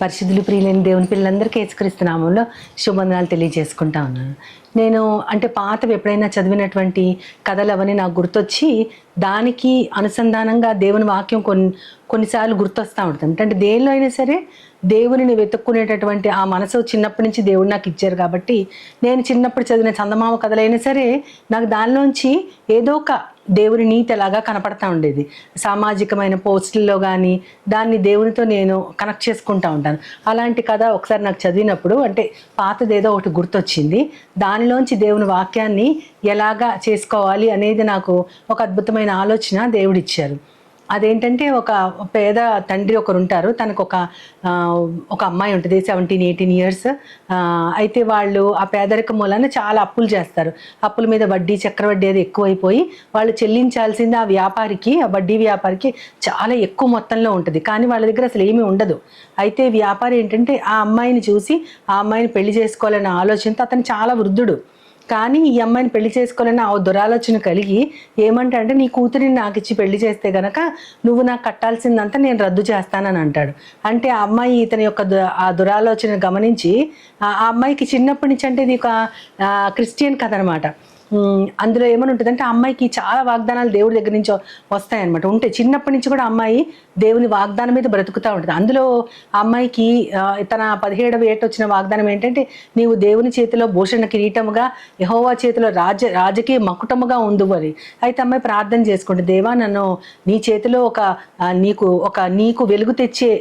పరిశుద్ధులు ప్రియులైన దేవుని పిల్లలందరికీ యేసుక్రీస్తు నామంలో శుభవందనాలు తెలియజేసుకుంటా ఉన్నాను. నేను పాతవి ఎప్పుడైనా చదివినటువంటి కథలు అవన్నీ నాకు గుర్తొచ్చి దానికి అనుసంధానంగా దేవుని వాక్యం కొన్నిసార్లు గుర్తొస్తూ ఉంటుంది. అంటే దేనిలో అయినా సరే దేవునిని వెతుక్కునేటటువంటి ఆ మనసు చిన్నప్పటి నుంచి దేవుడు నాకు ఇచ్చారు కాబట్టి నేను చిన్నప్పుడు చదివిన చందమామ కథలైనా సరే నాకు దానిలోంచి ఏదో ఒక దేవుని నీతి అలాగా కనపడతా ఉండేది. సామాజికమైన పోస్టుల్లో కానీ దాన్ని దేవునితో నేను కనెక్ట్ చేసుకుంటూ ఉంటాను. అలాంటి కథ ఒకసారి నాకు చదివినప్పుడు పాతదేదో ఒకటి గుర్తొచ్చింది. దానిలోంచి దేవుని వాక్యాన్ని ఎలాగా చేసుకోవాలి అనేది నాకు ఒక అద్భుతమైన ఆలోచన దేవుడిచ్చారు. అదేంటంటే ఒక పేద తండ్రి ఒకరు ఉంటారు. తనకు ఒక అమ్మాయి ఉంటుంది, 17-18 ఇయర్స్. అయితే వాళ్ళు ఆ పేదరికం మూలాన చాలా అప్పులు చేస్తారు. అప్పుల మీద వడ్డీ, చక్రవడ్డీ అది ఎక్కువైపోయి వాళ్ళు చెల్లించాల్సింది ఆ వడ్డీ వ్యాపారికి చాలా ఎక్కువ మొత్తంలో ఉంటుంది. కానీ వాళ్ళ దగ్గర అసలు ఏమీ ఉండదు. అయితే వ్యాపారి ఏంటంటే ఆ అమ్మాయిని చూసి ఆ అమ్మాయిని పెళ్లి చేసుకోవాలనే ఆలోచనతో, అతను చాలా వృద్ధుడు కానీ ఈ అమ్మాయిని పెళ్లి చేసుకోవాలని ఆ దురాలోచన కలిగి ఏమంటాడంటే, నీ కూతురిని నాకు ఇచ్చి పెళ్లి చేస్తే గనక నువ్వు నాకు కట్టాల్సిందంతా నేను రద్దు చేస్తానని అంటాడు. అంటే ఆ అమ్మాయి ఇతని యొక్క ఆ దురాలోచన గమనించి ఆ అమ్మాయికి చిన్నప్పటి నుంచి ఇది ఒక క్రిస్టియన్ కథ అనమాట. అందులో ఏమని ఉంటుందంటే ఆ అమ్మాయికి చాలా వాగ్దానాలు దేవుడి దగ్గర నుంచి వస్తాయన్నమాట. చిన్నప్పటి నుంచి కూడా అమ్మాయి దేవుని వాగ్దానం మీద బ్రతుకుతూ ఉంటుంది. అందులో ఆ అమ్మాయికి తన 17వ ఏట వచ్చిన వాగ్దానం ఏంటంటే, నీవు దేవుని చేతిలో భూషణ కిరీటముగా, యెహోవా చేతిలో రాజకీయ మకుటముగా ఉందువు అని. అయితే అమ్మాయి ప్రార్థన చేసుకుంటుంది, దేవా నన్ను నీ చేతిలో నీకు వెలుగు తెచ్చే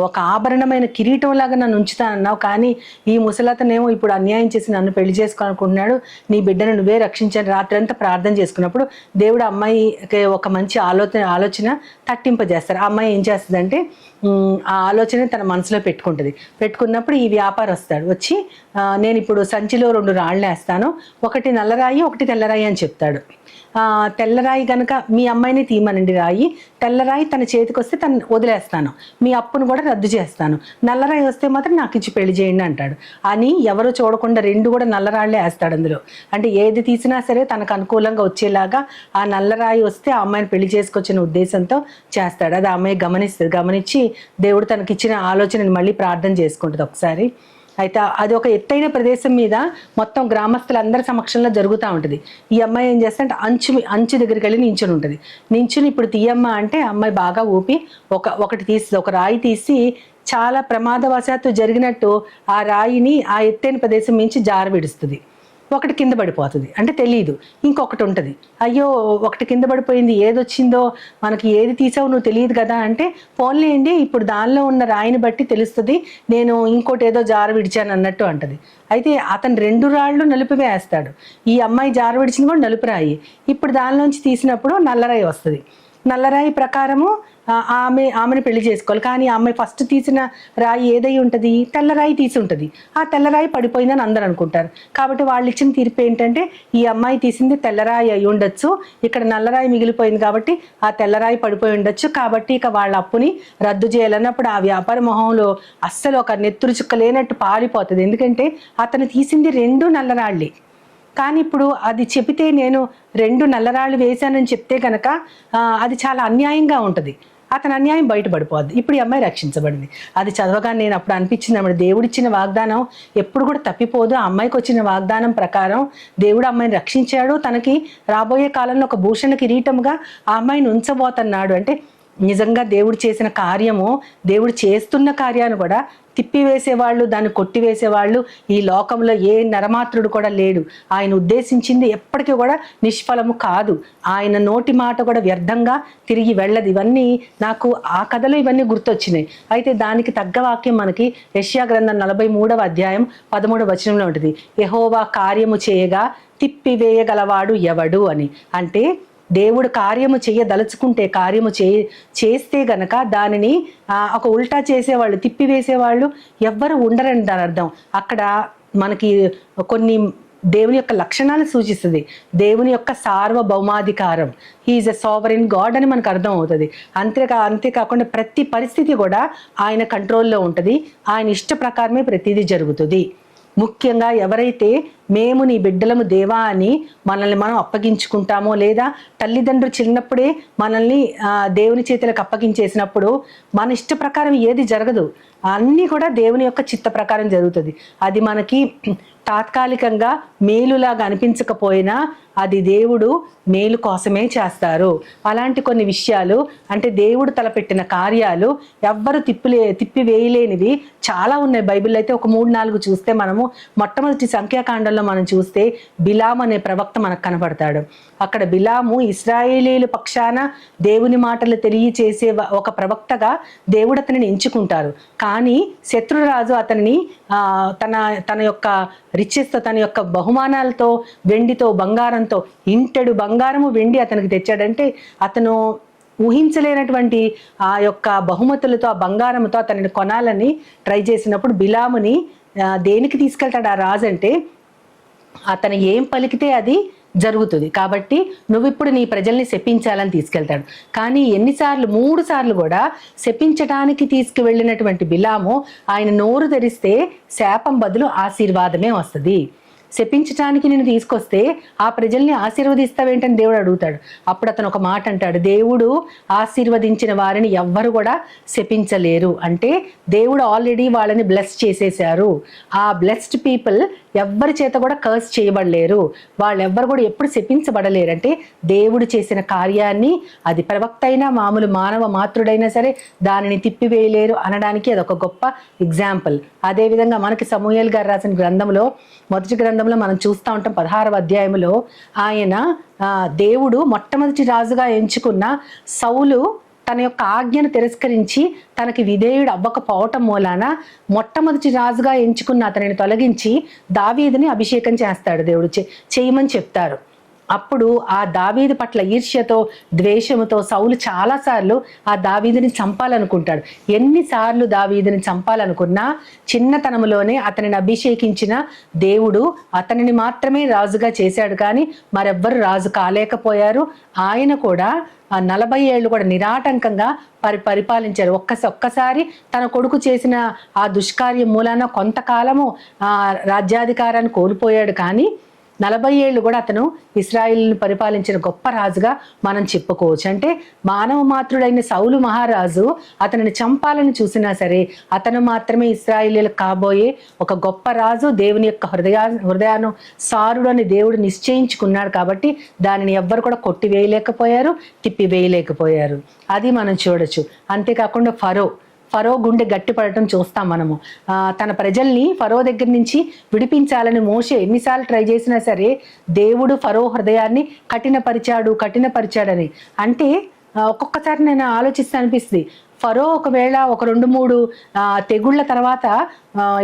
ఒక ఆభరణమైన కిరీటంలాగా నన్ను ఉంచుతానన్నావు. కానీ ఈ ముసలతనేమో ఇప్పుడు అన్యాయం చేసి నన్ను పెళ్లి చేసుకోవాలనుకుంటున్నాడు, నీ బిడ్డను నువ్వే రక్షించని రాత్రి అంతా ప్రార్థన చేసుకున్నప్పుడు దేవుడు అమ్మాయికి ఒక మంచి ఆలోచన తట్టింపజేస్తారు. ఆ అమ్మాయి ఏం చేస్తుందంటే ఆ ఆలోచన తన మనసులో పెట్టుకున్నప్పుడు ఈ వ్యాపారి వస్తాడు. వచ్చి నేను ఇప్పుడు సంచిలో 2 రాళ్ళు వేస్తాను, ఒకటి నల్లరాయి ఒకటి తెల్లరాయి అని చెప్తాడు. తెల్లరాయి కనుక మీ అమ్మాయిని తీయమనండి, రాయి తెల్లరాయి తన చేతికి వస్తే తను వదిలేస్తాను, మీ అప్పును కూడా రద్దు చేస్తాను, నల్లరాయి వస్తే మాత్రం నాకు ఇచ్చి పెళ్లి చేయండి అంటాడు. అని ఎవరు చూడకుండా 2 కూడా నల్లరాళ్లే వేస్తాడు. అందులో ఏది తీసినా సరే తనకు అనుకూలంగా వచ్చేలాగా ఆ నల్లరాయి వస్తే ఆ అమ్మాయిని పెళ్లి చేసుకొచ్చిన ఉద్దేశంతో చేస్తాడు. అది ఆ అమ్మాయి గమనించి దేవుడు తనకిచ్చిన ఆలోచనని మళ్ళీ ప్రార్థన చేసుకుంటుంది ఒకసారి. అయితే అది ఒక ఎత్తైన ప్రదేశం మీద మొత్తం గ్రామస్తులందరి సమక్షంలో జరుగుతూ ఉంటుంది. ఈ అమ్మాయి ఏం చేస్తే అంచు దగ్గరికి వెళ్ళి నించుని ఇప్పుడు తీయమ్మ అంటే అమ్మాయి బాగా ఊపి ఒక రాయి తీసి చాలా ప్రమాదవశాత్తు జరిగినట్టు ఆ రాయిని ఆ ఎత్తైన ప్రదేశం నుంచి జారవిడుస్తుంది. ఒకటి కింద పడిపోతుంది, తెలియదు. ఇంకొకటి ఉంటుంది, అయ్యో ఒకటి కింద పడిపోయింది, ఏదొచ్చిందో మనకి, ఏది తీసావు నువ్వు తెలియదు కదా అంటే, పోన్లేండి ఇప్పుడు దానిలో ఉన్న రాయిని బట్టి తెలుస్తుంది నేను ఇంకోటి ఏదో జార విడిచాను అన్నట్టు అంటది. అయితే అతను 2 రాళ్ళు నలుపువే వేస్తాడు. ఈ అమ్మాయి జార విడిచింది కూడా నలుపు రాయి. ఇప్పుడు దానిలోంచి తీసినప్పుడు నల్లరాయి వస్తుంది. నల్లరాయి ప్రకారము ఆమెను పెళ్లి చేసుకోవాలి. కానీ ఆ అమ్మాయి ఫస్ట్ తీసిన రాయి ఏదై ఉంటుంది, తెల్లరాయి తీసి ఉంటుంది. ఆ తెల్లరాయి పడిపోయిందని అందరూ అనుకుంటారు. కాబట్టి వాళ్ళు ఇచ్చిన తీర్పు ఏంటంటే, ఈ అమ్మాయి తీసింది తెల్లరాయి అయి ఉండొచ్చు, ఇక్కడ నల్లరాయి మిగిలిపోయింది కాబట్టి ఆ తెల్లరాయి పడిపోయి ఉండొచ్చు, కాబట్టి ఇక వాళ్ళ అప్పుని రద్దు చేయాలన్నప్పుడు ఆ వ్యాపార మొహంలో అస్సలు ఒక నెత్తురు చుక్క లేనట్టు పారిపోతుంది. ఎందుకంటే అతను తీసింది 2 నల్లరాళ్ళే. కానీ ఇప్పుడు అది చెబితే నేను 2 నల్లరాళ్ళు వేశానని చెప్తే కనుక అది చాలా అన్యాయంగా ఉంటుంది. అతని అన్యాయం బయటపడిపోద్ది. ఇప్పుడు ఈ అమ్మాయి రక్షించబడింది. అది చదవగానే నేను అప్పుడు అనిపించింది అన్నమాట, దేవుడిచ్చిన వాగ్దానం ఎప్పుడు కూడా తప్పిపోదు. ఆ అమ్మాయికి వచ్చిన వాగ్దానం ప్రకారం దేవుడు అమ్మాయిని రక్షించాడు. తనకి రాబోయే కాలంలో ఒక భూషణ కిరీటముగా ఆ అమ్మాయిని ఉంచబోతున్నాడు. నిజంగా దేవుడు చేసిన కార్యము, దేవుడు చేస్తున్న కార్యాన్ని కూడా తిప్పివేసేవాళ్ళు, దాన్ని కొట్టివేసేవాళ్ళు ఈ లోకంలో ఏ నరమాత్రుడు కూడా లేడు. ఆయన ఉద్దేశించింది ఎప్పటికీ కూడా నిష్ఫలము కాదు. ఆయన నోటి మాట కూడా వ్యర్థంగా తిరిగి వెళ్ళదు. ఇవన్నీ నాకు ఆ కథలో ఇవన్నీ గుర్తొచ్చినాయి. అయితే దానికి తగ్గ వాక్యం మనకి యెషయా గ్రంథం 43వ అధ్యాయం 13వ వచనంలో ఉంటుంది. యెహోవా కార్యము చేయగా తిప్పివేయగలవాడు ఎవడు అని. దేవుడు కార్యము చేయదలుచుకుంటే కార్యము చేస్తే గనక దానిని ఒక ఉల్టా చేసేవాళ్ళు, తిప్పివేసేవాళ్ళు ఎవ్వరు ఉండరని దాని అర్థం. అక్కడ మనకి కొన్ని దేవుని యొక్క లక్షణాలు సూచిస్తుంది. దేవుని యొక్క సార్వభౌమాధికారం, హీఈస్ ఎ సావరెన్ గాడ్ అని మనకు అర్థం అవుతుంది. అంతేకాకుండా ప్రతి పరిస్థితి కూడా ఆయన కంట్రోల్లో ఉంటుంది. ఆయన ఇష్ట ప్రకారమే ప్రతిదీ జరుగుతుంది. ముఖ్యంగా ఎవరైతే మేము నీ బిడ్డలము దేవా అని మనల్ని మనం అప్పగించుకుంటామో, లేదా తల్లిదండ్రులు చిన్నప్పుడే మనల్ని దేవుని చేతులకు అప్పగించేసినప్పుడు మన ఇష్ట ప్రకారం ఏది జరగదు, అన్నీ కూడా దేవుని యొక్క చిత్త ప్రకారం జరుగుతుంది. అది మనకి తాత్కాలికంగా మేలులాగా అనిపించకపోయినా అది దేవుడు మేలు కోసమే చేస్తారు. అలాంటి కొన్ని విషయాలు, అంటే దేవుడు తలపెట్టిన కార్యాలు ఎవ్వరు తిప్పివేయలేనివి చాలా ఉన్నాయి బైబిల్లో. అయితే ఒక 3-4 చూస్తే మనము మొట్టమొదటి సంఖ్యాకాండంలో మనం చూస్తే బిలాము అనే ప్రవక్త మనకు కనబడతాడు. అక్కడ బిలాము ఇశ్రాయేలీల పక్షాన దేవుని మాటలు తెలియచేసే ఒక ప్రవక్తగా దేవుడు అతనిని ఎంచుకుంటారు. కానీ శత్రురాజు అతనిని తన యొక్క రిచెస్తో, తన యొక్క బహుమానాలతో, వెండితో, బంగారంతో, ఇంటెడు బంగారము వెండి అతనికి తెచ్చాడంటే అతను ఊహించలేనటువంటి ఆ యొక్క బహుమతులతో, ఆ బంగారంతో అతనిని కొనాలని ట్రై చేసినప్పుడు బిలాముని దేనికి తీసుకెళ్తాడు ఆ రాజు అంటే, అతను ఏం పలికితే అది జరుగుతుంది కాబట్టి నువ్వు ఇప్పుడు నీ ప్రజల్ని శపించాలని తీసుకెళ్తాడు. కానీ 3 సార్లు కూడా శపించడానికి తీసుకువెళ్ళినటువంటి బిలాము ఆయన నోరు తెరిస్తే శాపం బదులు ఆశీర్వాదమే వస్తుంది. శపించటానికి నేను తీసుకొస్తే ఆ ప్రజల్ని ఆశీర్వదిస్తావేంటని దేవుడు అడుగుతాడు. అప్పుడు అతను ఒక మాట అంటాడు, దేవుడు ఆశీర్వదించిన వారిని ఎవ్వరు కూడా శపించలేరు. అంటే దేవుడు ఆల్రెడీ వాళ్ళని బ్లెస్ చేసేశారు. ఆ బ్లెస్డ్ పీపుల్ ఎవ్వరి చేత కూడా కర్స్ చేయబడలేరు, వాళ్ళెవ్వరు కూడా ఎప్పుడు శపించబడలేరు. అంటే దేవుడు చేసిన కార్యాన్ని అది ప్రవక్త అయినా మామూలు మానవ మాతృడైనా సరే దానిని తిప్పివేయలేరు అనడానికి అదొక గొప్ప ఎగ్జాంపుల్. అదేవిధంగా మనకి సమూయేలు గారు రాసిన గ్రంథంలో, మొదటి గ్రంథంలో మనం చూస్తూ ఉంటాం 16వ అధ్యాయంలో ఆయన దేవుడు మొట్టమొదటి రాజుగా ఎంచుకున్న సౌలు తన యొక్క ఆజ్ఞను తిరస్కరించి తనకి విధేయుడు అవ్వకపోవటం మూలాన మొట్టమొదటి రాజుగా ఎంచుకున్న అతనిని తొలగించి దావీదుని అభిషేకం చేస్తాడు. దేవుడు చేయమని చెప్తారు. అప్పుడు ఆ దావీదు పట్ల ఈర్ష్యతో, ద్వేషముతో సౌలు చాలాసార్లు ఆ దావీదుని చంపాలనుకుంటాడు. ఎన్నిసార్లు దావీదుని చంపాలనుకున్నా చిన్నతనంలోనే అతనిని అభిషేకించిన దేవుడు అతనిని మాత్రమే రాజుగా చేశాడు, కానీ మరెవ్వరు రాజు కాలేకపోయారు. ఆయన కూడా 40 ఏళ్ళు కూడా నిరాటంకంగా పరిపాలించారు. ఒక్కసారి తన కొడుకు చేసిన ఆ దుష్కార్యం మూలాన కొంతకాలము రాజ్యాధికారాన్ని కోల్పోయాడు, కానీ 40 ఏళ్ళు కూడా అతను ఇశ్రాయేలును పరిపాలించిన గొప్ప రాజుగా మనం చెప్పుకోవచ్చు. అంటే మానవ మాతృడైన సౌలు మహారాజు అతనిని చంపాలని చూసినా సరే అతను మాత్రమే ఇశ్రాయేలీలకు కాబోయే ఒక గొప్ప రాజు, దేవుని యొక్క హృదయాను సారుడు అని దేవుడు నిశ్చయించుకున్నాడు. కాబట్టి దానిని ఎవ్వరు కూడా కొట్టివేయలేకపోయారు, తిప్పివేయలేకపోయారు. అది మనం చూడొచ్చు. అంతేకాకుండా ఫరో గుండె గట్టిపడటం చూస్తాం మనము. తన ప్రజల్ని ఫరో దగ్గర నుంచి విడిపించాలని మోషే ఎన్నిసార్లు ట్రై చేసినా సరే దేవుడు ఫరో హృదయాన్ని కఠినపరిచాడని. అంటే ఒక్కొక్కసారి నేను ఆలోచిస్తే అనిపిస్తుంది, ఫరో ఒకవేళ ఒక 2-3 తెగుళ్ల తర్వాత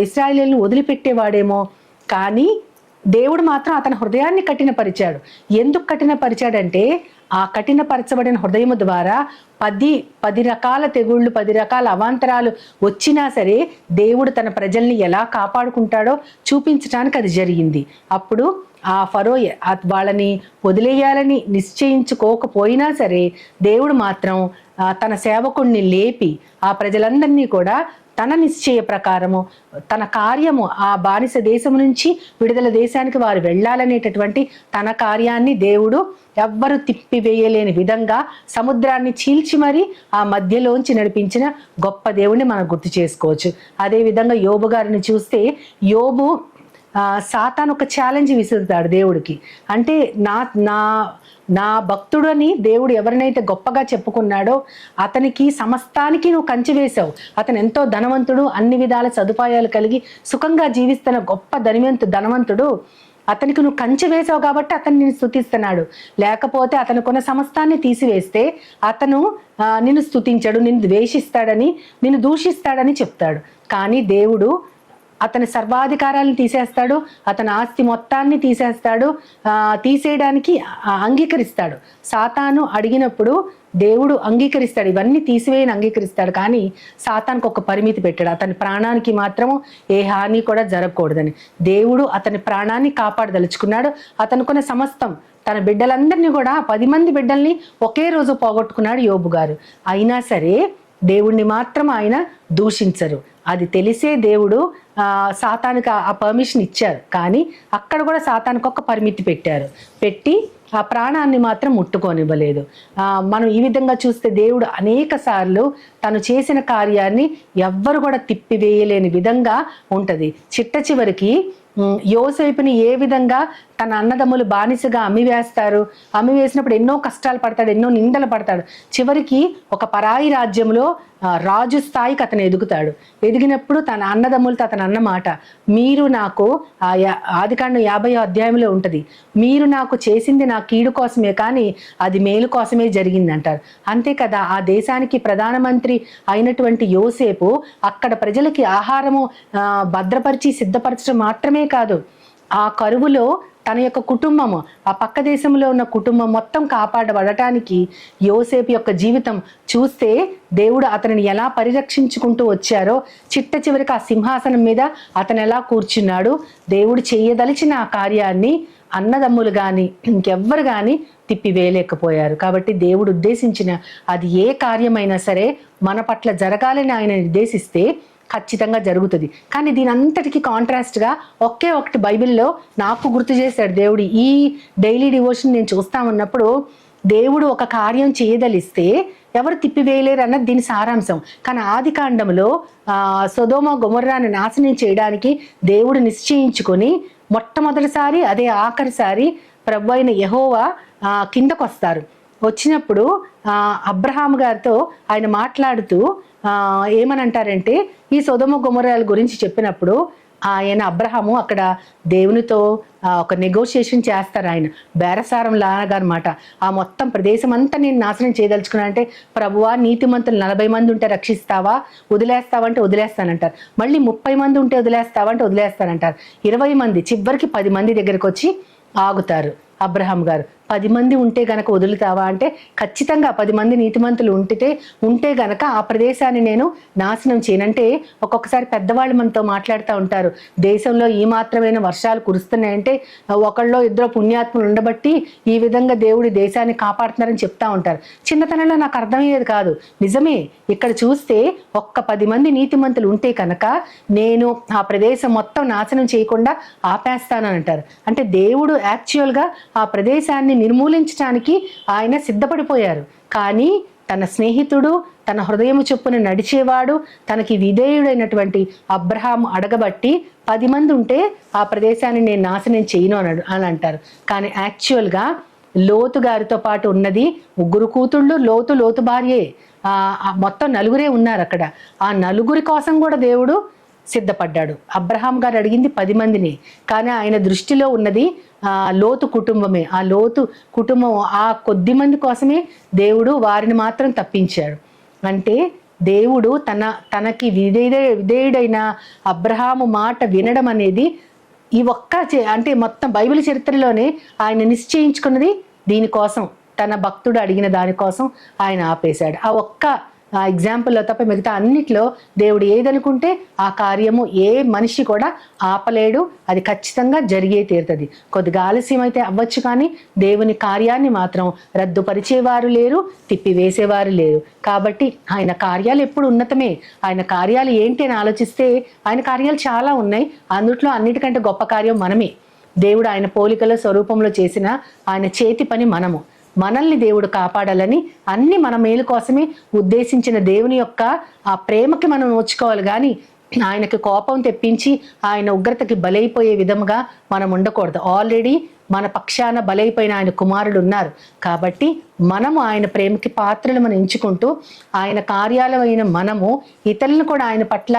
ఇశ్రాయేలీయులను వదిలిపెట్టేవాడేమో, కానీ దేవుడు మాత్రం అతని హృదయాన్ని కఠినపరిచాడు. ఎందుకు కఠినపరిచాడంటే ఆ కఠినపరచబడిన హృదయము ద్వారా 10 రకాల తెగుళ్ళు, 10 రకాల అవాంతరాలు వచ్చినా సరే దేవుడు తన ప్రజల్ని ఎలా కాపాడుకుంటాడో చూపించడానికి అది జరిగింది. అప్పుడు ఆ ఫరో వాళ్ళని వదిలేయాలని నిశ్చయించుకోకపోయినా సరే దేవుడు మాత్రం తన సేవకుణ్ణి లేపి ఆ ప్రజలందరినీ కూడా తన నిశ్చయ ప్రకారము, తన కార్యము ఆ బానిస దేశం నుంచి విడుదల దేశానికి వారు వెళ్ళాలనేటటువంటి తన కార్యాన్ని దేవుడు ఎవ్వరు తిప్పివేయలేని విధంగా సముద్రాన్ని చీల్చి మరి ఆ మధ్యలోంచి నడిపించిన గొప్ప దేవుడిని మనం గుర్తు చేసుకోవచ్చు. అదేవిధంగా యోబు గారిని చూస్తే యోబు సాతాను ఒక ఛాలెంజ్ విసురుతాడు దేవుడికి. అంటే నా భక్తుడు అని దేవుడు ఎవరినైతే గొప్పగా చెప్పుకున్నాడో అతనికి సమస్తానికి నువ్వు కంచి వేశావు. అతను ఎంతో ధనవంతుడు, అన్ని విధాల సదుపాయాలు కలిగి సుఖంగా జీవిస్తున్న గొప్ప ధనవంతుడు. అతనికి నువ్వు కంచె వేసావు కాబట్టి అతను నిన్ను స్తుతిస్తున్నాడు. లేకపోతే అతను కొన్న సమస్తాన్ని తీసివేస్తే అతను నిన్ను స్తుతించడు, నిన్ను ద్వేషిస్తాడని, నిన్ను దూషిస్తాడని చెప్తాడు. కానీ దేవుడు అతని సర్వాధికారాలను తీసేస్తాడు, అతని ఆస్తి మొత్తాన్ని తీసేయడానికి అంగీకరిస్తాడు. సాతాను అడిగినప్పుడు దేవుడు అంగీకరిస్తాడు, ఇవన్నీ తీసివేయని అంగీకరిస్తాడు. కానీ సాతానికి ఒక పరిమితి పెట్టాడు, అతని ప్రాణానికి మాత్రము ఏ హాని కూడా జరగకూడదని. దేవుడు అతని ప్రాణాన్ని కాపాడదలుచుకున్నాడు. అతనుకున్న సమస్తం, తన బిడ్డలందరినీ కూడా 10 మంది బిడ్డల్ని ఒకే రోజు పోగొట్టుకున్నాడు యోబు గారు. అయినా సరే దేవుణ్ణి మాత్రం ఆయన దూషించరు. అది తెలిసే దేవుడు సాతానుకి ఆ పర్మిషన్ ఇచ్చారు. కానీ అక్కడ కూడా సాతానుకి ఒక పరిమితి పెట్టి ఆ ప్రాణాన్ని మాత్రం ముట్టుకోనివ్వలేదు. మనం ఈ విధంగా చూస్తే దేవుడు అనేక సార్లు తను చేసిన కార్యాన్ని ఎవ్వరు కూడా తిప్పివేయలేని విధంగా ఉంటది. చిట్ట చివరికి యోసేపుని ఏ విధంగా తన అన్నదమ్ములు బానిసగా అమ్మివేసినప్పుడు ఎన్నో కష్టాలు పడతాడు, ఎన్నో నిందలు పడతాడు. చివరికి ఒక పరాయి రాజ్యంలో రాజు స్థాయికి అతను ఎదిగినప్పుడు తన అన్నదమ్ములతో అతను అన్నమాట, మీరు నాకు ఆదికాండం 50వ అధ్యాయంలో ఉంటది, మీరు నాకు చేసింది నా కీడు కోసమే కానీ అది మేలు కోసమే జరిగింది అంటారు. అంతే కదా, ఆ దేశానికి ప్రధానమంత్రి అయినటువంటి యోసేపు అక్కడ ప్రజలకి ఆహారము భద్రపరిచి సిద్ధపరచడం మాత్రమే కాదు, ఆ కరువులో తన యొక్క కుటుంబము, ఆ పక్క దేశంలో ఉన్న కుటుంబం మొత్తం కాపాడబడటానికి యోసేపు యొక్క జీవితం చూస్తే దేవుడు అతనిని ఎలా పరిరక్షించుకుంటూ వచ్చారో, చిట్ట చివరికి ఆ సింహాసనం మీద అతను ఎలా కూర్చున్నాడు. దేవుడు చేయదలిచిన ఆ కార్యాన్ని అన్నదమ్ములు కానీ ఇంకెవ్వరు కానీ తిప్పివేయలేకపోయారు. కాబట్టి దేవుడు ఉద్దేశించిన అది ఏ కార్యమైనా సరే మన పట్ల జరగాలని ఆయన నిర్దేశిస్తే ఖచ్చితంగా జరుగుతుంది. కానీ దీని అంతటికి కాంట్రాస్ట్గా ఒకే ఒకటి బైబిల్లో నాకు గుర్తు చేశాడు దేవుడు. ఈ డైలీ డివోషన్ నేను చూస్తా ఉన్నప్పుడు దేవుడు ఒక కార్యం చేయదలిస్తే ఎవరు తిప్పివేయలేరు అన్నది దీని సారాంశం. కానీ ఆదికాండంలో సొదొమ గొమొర్రాని నాశనం చేయడానికి దేవుడు నిశ్చయించుకొని మొట్టమొదటిసారి అదే ఆఖరిసారి ప్రభు అయిన యెహోవా కిందకు వస్తారు. వచ్చినప్పుడు అబ్రహాము గారితో ఆయన మాట్లాడుతూ ఏమని అంటారంటే, ఈ సొదొమ గొమొర్రాల గురించి చెప్పినప్పుడు ఆయన అబ్రహాము అక్కడ దేవునితో ఒక నెగోషియేషన్ చేస్తారు. ఆయన బేరసారం లాగా అనమాట. ఆ మొత్తం ప్రదేశం అంతా నేను నాశనం చేయదలుచుకున్నా అంటే, ప్రభువా నీతిమంతులు 40 మంది ఉంటే రక్షిస్తావా, వదిలేస్తావంటే వదిలేస్తానంటారు. మళ్ళీ 30 మంది ఉంటే వదిలేస్తావంటే వదిలేస్తానంటారు. 20 మంది, చివరికి 10 మంది దగ్గరికి వచ్చి ఆగుతారు అబ్రహాం గారు. 10 మంది ఉంటే గనక వదులుతావా అంటే, ఖచ్చితంగా 10 మంది నీతిమంతులు ఉంటే గనక ఆ ప్రదేశాన్ని నేను నాశనం చేయనంటే, ఒక్కొక్కసారి పెద్దవాళ్ళు మనతో మాట్లాడుతూ ఉంటారు, దేశంలో ఈ మాత్రమైన వర్షాలు కురుస్తున్నాయంటే ఒకళ్ళో ఇద్దరు పుణ్యాత్ములు ఉండబట్టి ఈ విధంగా దేవుడి దేశాన్ని కాపాడుతున్నారని చెప్తా ఉంటారు. చిన్నతనంలో నాకు అర్థమయ్యేది కాదు. నిజమే, ఇక్కడ చూస్తే ఒక్క 10 మంది నీతిమంతులు ఉంటే కనుక నేను ఆ ప్రదేశం మొత్తం నాశనం చేయకుండా ఆపేస్తానని అంటారు. అంటే దేవుడు యాక్చువల్గా ఆ ప్రదేశాన్ని నిర్మూలించడానికి ఆయన సిద్ధపడిపోయారు. కానీ తన స్నేహితుడు, తన హృదయము చొప్పున నడిచేవాడు, తనకి విధేయుడైనటువంటి అబ్రహాము అడగబట్టి 10 మంది ఉంటే ఆ ప్రదేశాన్ని నేను నాశనం చేయను అని అంటారు. కానీ యాక్చువల్గా లోతు గారితో పాటు ఉన్నది 3 కూతుళ్ళు, లోతు భార్యే, మొత్తం 4 ఉన్నారు అక్కడ. ఆ 4 కోసం కూడా దేవుడు సిద్ధపడ్డాడు. అబ్రహాం గారు అడిగింది 10 మందిని, కానీ ఆయన దృష్టిలో ఉన్నది లోతు కుటుంబమే. ఆ లోతు కుటుంబం ఆ కొద్ది మంది కోసమే దేవుడు వారిని మాత్రం తప్పించాడు. అంటే దేవుడు తనకి విధేయుడైన అబ్రహాము మాట వినడం అనేది ఈ అంటే మొత్తం బైబిల్ చరిత్రలోనే ఆయన నిశ్చయించుకున్నది దీనికోసం. తన భక్తుడు అడిగిన దానికోసం ఆయన ఆపేశాడు. ఆ ఒక్క ఎగ్జాంపుల్లో తప్ప మిగతా అన్నిట్లో దేవుడు ఏదనుకుంటే ఆ కార్యము ఏ మనిషి కూడా ఆపలేడు. అది ఖచ్చితంగా జరిగే తీరుతుంది. కొద్దిగా ఆలస్యం అయితే అవ్వచ్చు, కానీ దేవుని కార్యాన్ని మాత్రం రద్దుపరిచేవారు లేరు, తిప్పివేసేవారు లేరు. కాబట్టి ఆయన కార్యాలు ఎప్పుడు ఉన్నతమే. ఆయన కార్యాలు ఏంటి అని ఆలోచిస్తే ఆయన కార్యాలు చాలా ఉన్నాయి. అందుట్లో అన్నిటికంటే గొప్ప కార్యం మనమే. దేవుడు ఆయన పోలికలో స్వరూపంలో చేసిన ఆయన చేతి పని మనల్ని దేవుడు కాపాడాలని అన్ని మన మేలు కోసమే ఉద్దేశించిన దేవుని యొక్క ఆ ప్రేమకి మనం నోచుకోవాలి. కానీ ఆయనకి కోపం తెప్పించి ఆయన ఉగ్రతకి బలైపోయే విధంగా మనం ఉండకూడదు. ఆల్రెడీ మన పక్షాన బలైపోయిన ఆయన కుమారుడు ఉన్నారు. కాబట్టి మనము ఆయన ప్రేమకి పాత్రలు మనం ఎంచుకుంటూ ఆయన కార్యాలైన మనము ఇతరులను కూడా ఆయన పట్ల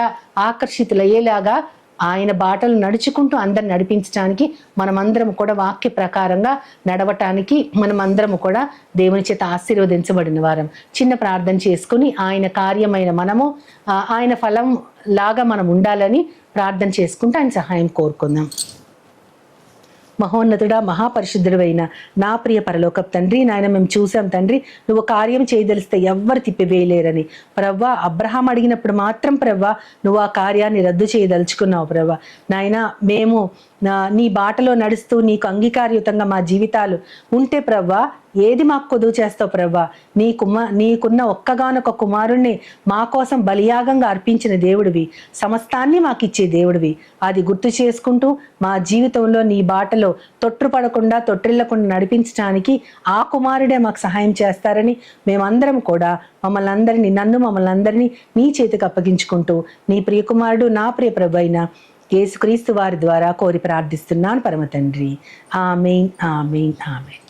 ఆకర్షితులయ్యేలాగా ఆయన బాటలు నడుచుకుంటూ అందరిని నడిపించడానికి మనమందరం కూడా వాక్య ప్రకారంగా నడవటానికి మనమందరం కూడా దేవుని చేత ఆశీర్వదించబడిన వారం. చిన్న ప్రార్థన చేసుకుని ఆయన కార్యమైన మనము ఆయన ఫలం లాగా మనం ఉండాలని ప్రార్థన చేసుకుంటూ ఆయన సహాయం కోరుకుందాం. మహోన్నతుడా, మహాపరిశుద్ధుడైన నా ప్రియ పరలోకపు తండ్రి, నాయన మేము చూసాం తండ్రి, నువ్వు కార్యం చేయదలిస్తే ఎవ్వరు తిప్పివేయలేరని. ప్రవ్వా, అబ్రహాం అడిగినప్పుడు మాత్రం ప్రవ్వా నువ్వు ఆ కార్యాన్ని రద్దు చేయదలుచుకున్నావు. ప్రవ్వా నాయన, మేము నీ బాటలో నడుస్తూ నీకు అంగీకారయుతంగా మా జీవితాలు ఉంటే ప్రవ్వా ఏది మాకు కొదువు చేస్తావు ప్రభా? నీకున్న ఒక్కగానొక్క కుమారుణ్ణి మా కోసం బలియాగంగా అర్పించిన దేవుడివి, సమస్తాన్ని మాకు ఇచ్చే దేవుడివి. అది గుర్తు చేసుకుంటూ మా జీవితంలో నీ బాటలో తొట్టుపడకుండా తొట్టిల్లకుండా నడిపించడానికి ఆ కుమారుడే మాకు సహాయం చేస్తారని మేమందరం కూడా మమ్మల్ని అందరినీ నీ చేతికి అప్పగించుకుంటూ నీ ప్రియకుమారుడు నా ప్రియ ప్రభు అయిన యేసుక్రీస్తు వారి ద్వారా కోరి ప్రార్థిస్తున్నాను పరమ తండ్రి. ఆమేన్, ఆమేన్, ఆమేన్.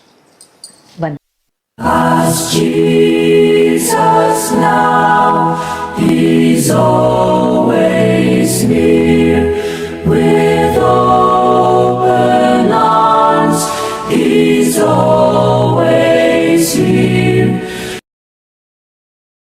As Jesus now, He's always near.